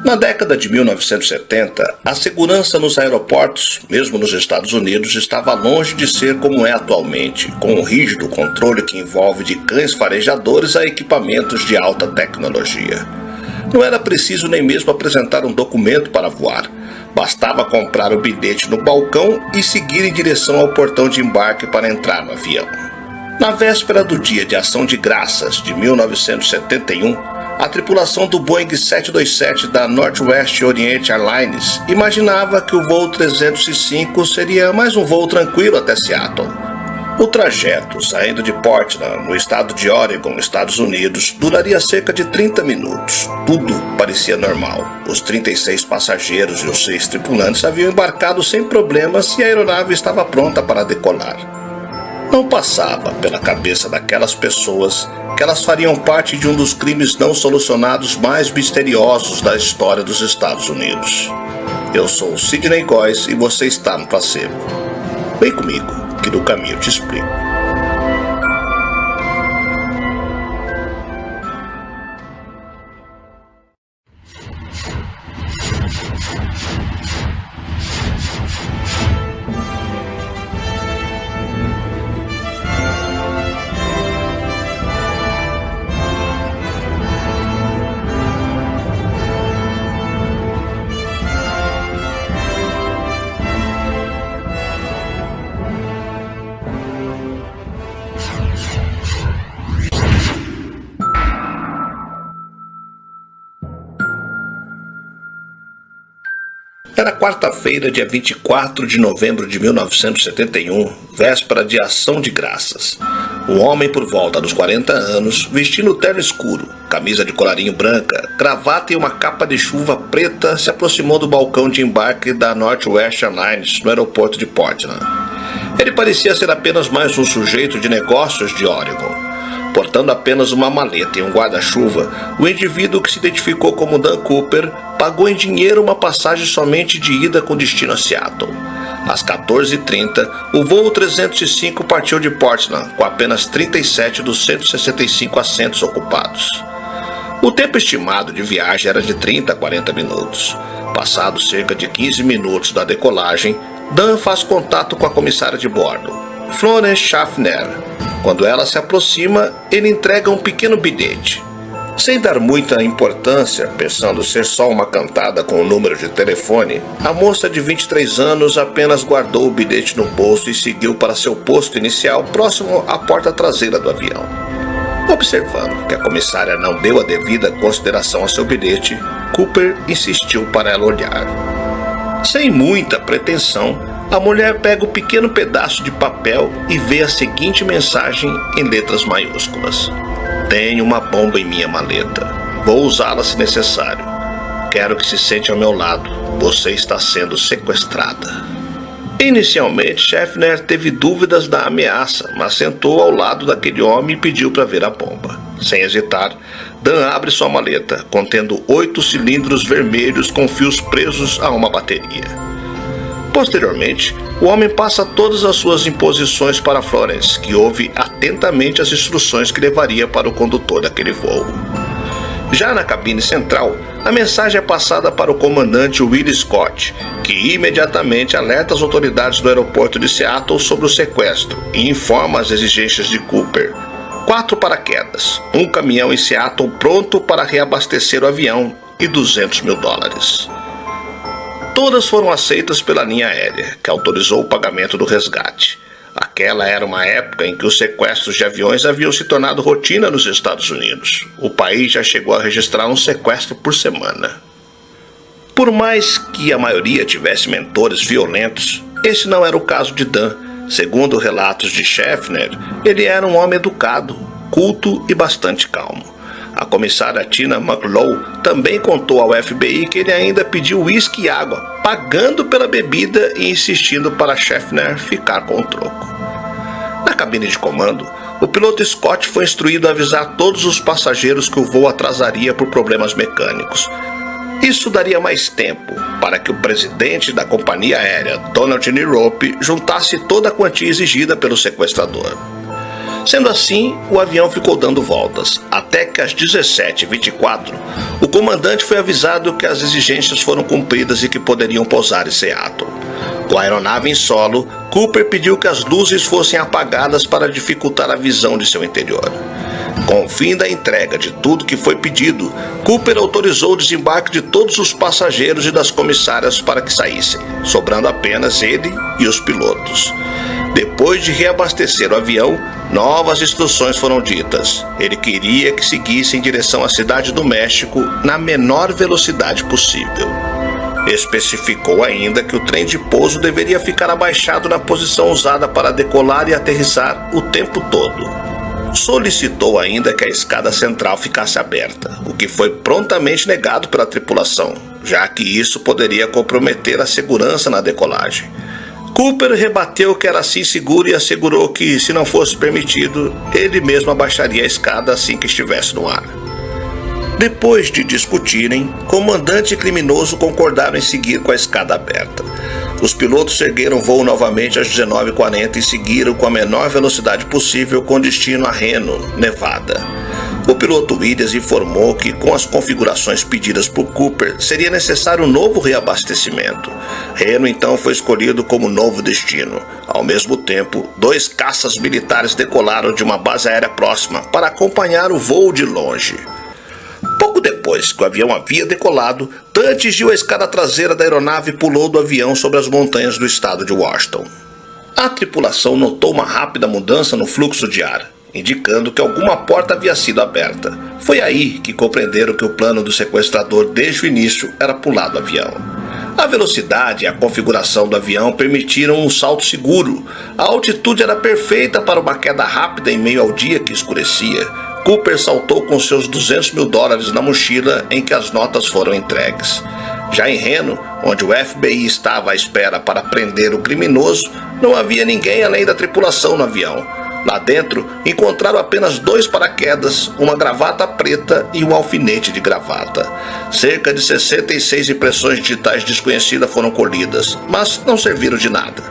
Na década de 1970, a segurança nos aeroportos, mesmo nos Estados Unidos, estava longe de ser como é atualmente, com um rígido controle que envolve de cães farejadores a equipamentos de alta tecnologia. Não era preciso nem mesmo apresentar um documento para voar. Bastava comprar o bilhete no balcão e seguir em direção ao portão de embarque para entrar no avião. Na véspera do Dia de Ação de Graças de 1971, a tripulação do Boeing 727 da Northwest Orient Airlines imaginava que o voo 305 seria mais um voo tranquilo até Seattle. O trajeto, saindo de Portland, no estado de Oregon, Estados Unidos, duraria cerca de 30 minutos. Tudo parecia normal. Os 36 passageiros e os 6 tripulantes haviam embarcado sem problemas e a aeronave estava pronta para decolar. Não passava pela cabeça daquelas pessoas que elas fariam parte de um dos crimes não solucionados mais misteriosos da história dos Estados Unidos. Eu sou o Sidney Góes e você está no Placebo. Vem comigo, que no caminho eu te explico. Era quarta-feira, dia 24 de novembro de 1971, véspera de Ação de Graças. Um homem por volta dos 40 anos, vestindo terno escuro, camisa de colarinho branca, gravata e uma capa de chuva preta, se aproximou do balcão de embarque da Northwest Airlines no aeroporto de Portland. Ele parecia ser apenas mais um sujeito de negócios de Oregon. Portando apenas uma maleta e um guarda-chuva, o indivíduo que se identificou como Dan Cooper pagou em dinheiro uma passagem somente de ida com destino a Seattle. Às 14h30, o voo 305 partiu de Portland, com apenas 37 dos 165 assentos ocupados. O tempo estimado de viagem era de 30 a 40 minutos. Passados cerca de 15 minutos da decolagem, Dan faz contato com a comissária de bordo, Florence Schaffner. Quando ela se aproxima, ele entrega um pequeno bilhete. Sem dar muita importância, pensando ser só uma cantada com o número de telefone, a moça de 23 anos apenas guardou o bilhete no bolso e seguiu para seu posto inicial próximo à porta traseira do avião. Observando que a comissária não deu a devida consideração ao seu bilhete, Cooper insistiu para ela olhar. Sem muita pretensão, a mulher pega o pequeno pedaço de papel e vê a seguinte mensagem em letras maiúsculas: "Tenho uma bomba em minha maleta. Vou usá-la se necessário. Quero que se sente ao meu lado. Você está sendo sequestrada." Inicialmente, Schaffner teve dúvidas da ameaça, mas sentou ao lado daquele homem e pediu para ver a bomba. Sem hesitar, Dan abre sua maleta, contendo 8 cilindros vermelhos com fios presos a uma bateria. Posteriormente, o homem passa todas as suas imposições para Florence, que ouve atentamente as instruções que levaria para o condutor daquele voo. Já na cabine central, a mensagem é passada para o comandante Will Scott, que imediatamente alerta as autoridades do aeroporto de Seattle sobre o sequestro e informa as exigências de Cooper: 4 paraquedas, um caminhão em Seattle pronto para reabastecer o avião e $200 mil. Todas foram aceitas pela linha aérea, que autorizou o pagamento do resgate. Aquela era uma época em que os sequestros de aviões haviam se tornado rotina nos Estados Unidos. O país já chegou a registrar um sequestro por semana. Por mais que a maioria tivesse mentores violentos, esse não era o caso de Dan. Segundo relatos de Schaffner, ele era um homem educado, culto e bastante calmo. A comissária Tina McLaughlin também contou ao FBI que ele ainda pediu uísque e água, pagando pela bebida e insistindo para Schaffner ficar com o troco. Na cabine de comando, o piloto Scott foi instruído a avisar todos os passageiros que o voo atrasaria por problemas mecânicos. Isso daria mais tempo para que o presidente da companhia aérea, Donald Nirope, juntasse toda a quantia exigida pelo sequestrador. Sendo assim, o avião ficou dando voltas, até que às 17h24, o comandante foi avisado que as exigências foram cumpridas e que poderiam pousar em Seattle. Com a aeronave em solo, Cooper pediu que as luzes fossem apagadas para dificultar a visão de seu interior. Com o fim da entrega de tudo que foi pedido, Cooper autorizou o desembarque de todos os passageiros e das comissárias para que saíssem, sobrando apenas ele e os pilotos. Depois de reabastecer o avião, novas instruções foram ditas. Ele queria que seguisse em direção à cidade do México na menor velocidade possível. Especificou ainda que o trem de pouso deveria ficar abaixado na posição usada para decolar e aterrissar o tempo todo. Solicitou ainda que a escada central ficasse aberta, o que foi prontamente negado pela tripulação, já que isso poderia comprometer a segurança na decolagem. Cooper rebateu que era assim seguro e assegurou que, se não fosse permitido, ele mesmo abaixaria a escada assim que estivesse no ar. Depois de discutirem, comandante e criminoso concordaram em seguir com a escada aberta. Os pilotos ergueram o voo novamente às 19h40 e seguiram com a menor velocidade possível com destino a Reno, Nevada. O piloto Williams informou que, com as configurações pedidas por Cooper, seria necessário um novo reabastecimento. Reno então foi escolhido como novo destino. Ao mesmo tempo, 2 caças militares decolaram de uma base aérea próxima para acompanhar o voo de longe. Pouco depois que o avião havia decolado, Dan atingiu a escada traseira da aeronave e pulou do avião sobre as montanhas do estado de Washington. A tripulação notou uma rápida mudança no fluxo de ar, indicando que alguma porta havia sido aberta. Foi aí que compreenderam que o plano do sequestrador desde o início era pular do avião. A velocidade e a configuração do avião permitiram um salto seguro. A altitude era perfeita para uma queda rápida em meio ao dia que escurecia. Cooper saltou com seus $200 mil na mochila em que as notas foram entregues. Já em Reno, onde o FBI estava à espera para prender o criminoso, não havia ninguém além da tripulação no avião. Lá dentro, encontraram apenas 2 paraquedas, uma gravata preta e um alfinete de gravata. Cerca de 66 impressões digitais desconhecidas foram colhidas, mas não serviram de nada.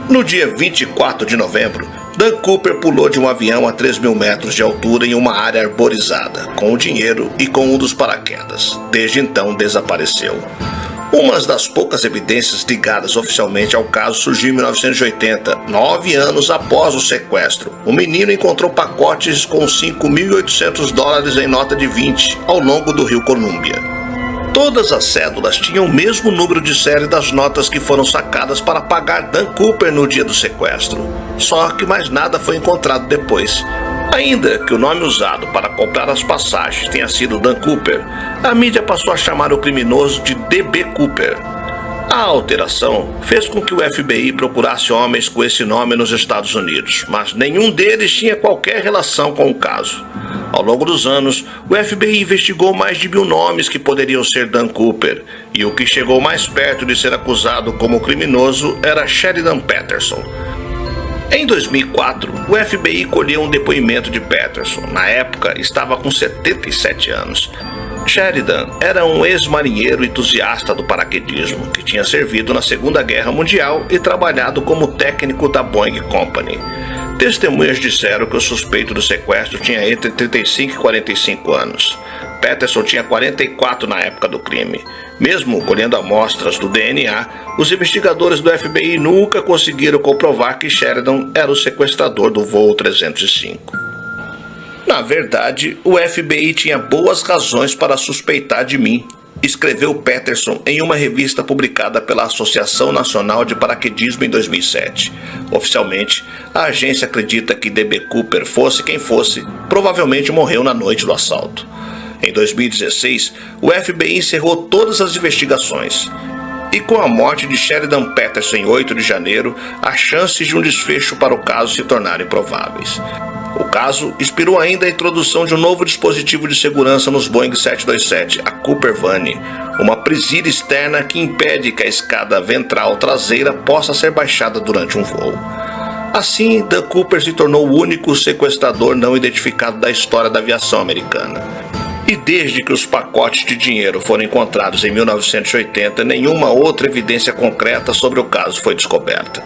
No dia 24 de novembro, Dan Cooper pulou de um avião a 3.000 metros de altura em uma área arborizada, com o dinheiro e com um dos paraquedas. Desde então desapareceu. Uma das poucas evidências ligadas oficialmente ao caso surgiu em 1980, 9 anos após o sequestro. O menino encontrou pacotes com $5.800 em nota de 20 ao longo do rio Columbia. Todas as cédulas tinham o mesmo número de série das notas que foram sacadas para pagar Dan Cooper no dia do sequestro. Só que mais nada foi encontrado depois. Ainda que o nome usado para comprar as passagens tenha sido Dan Cooper, a mídia passou a chamar o criminoso de D.B. Cooper. A alteração fez com que o FBI procurasse homens com esse nome nos Estados Unidos, mas nenhum deles tinha qualquer relação com o caso. Ao longo dos anos, o FBI investigou mais de 1.000 nomes que poderiam ser Dan Cooper, e o que chegou mais perto de ser acusado como criminoso era Sheridan Peterson. Em 2004, o FBI colheu um depoimento de Peterson. Na época, estava com 77 anos. Sheridan era um ex-marinheiro entusiasta do paraquedismo, que tinha servido na Segunda Guerra Mundial e trabalhado como técnico da Boeing Company. Testemunhas disseram que o suspeito do sequestro tinha entre 35 e 45 anos. Peterson tinha 44 na época do crime. Mesmo colhendo amostras do DNA, os investigadores do FBI nunca conseguiram comprovar que Sheridan era o sequestrador do voo 305. Na verdade, o FBI tinha boas razões para suspeitar de mim, escreveu Peterson em uma revista publicada pela Associação Nacional de Paraquedismo em 2007. Oficialmente, a agência acredita que D.B. Cooper, fosse quem fosse, provavelmente morreu na noite do assalto. Em 2016, o FBI encerrou todas as investigações. E com a morte de Sheridan Peterson em 8 de janeiro, as chances de um desfecho para o caso se tornaram improváveis. O caso inspirou ainda a introdução de um novo dispositivo de segurança nos Boeing 727, a Cooper Vane, uma presilha externa que impede que a escada ventral traseira possa ser baixada durante um voo. Assim, Dan Cooper se tornou o único sequestrador não identificado da história da aviação americana. E desde que os pacotes de dinheiro foram encontrados em 1980, nenhuma outra evidência concreta sobre o caso foi descoberta.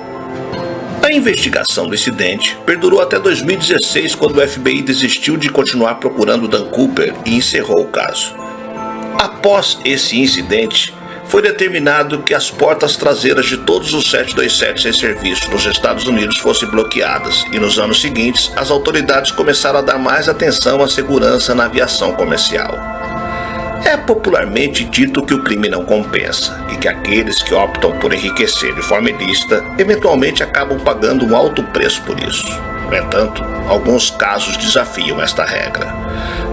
A A investigação do incidente perdurou até 2016, quando o FBI desistiu de continuar procurando Dan Cooper e encerrou o caso. Após esse incidente, foi determinado que as portas traseiras de todos os 727 em serviço nos Estados Unidos fossem bloqueadas, e nos anos seguintes as autoridades começaram a dar mais atenção à segurança na aviação comercial. É popularmente dito que o crime não compensa e que aqueles que optam por enriquecer de forma ilícita eventualmente acabam pagando um alto preço por isso. No entanto, alguns casos desafiam esta regra,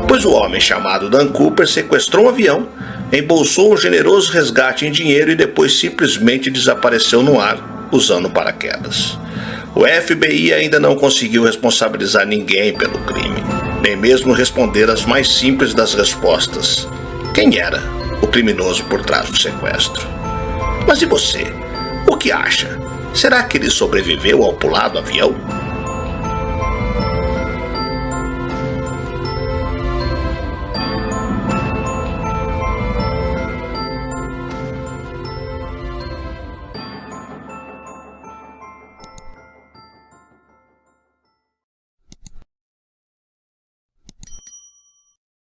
pois o homem chamado Dan Cooper sequestrou um avião, embolsou um generoso resgate em dinheiro e depois simplesmente desapareceu no ar usando paraquedas. O FBI ainda não conseguiu responsabilizar ninguém pelo crime, nem mesmo responder as mais simples das respostas: quem era o criminoso por trás do sequestro? Mas e você? O que acha? Será que ele sobreviveu ao pular do avião?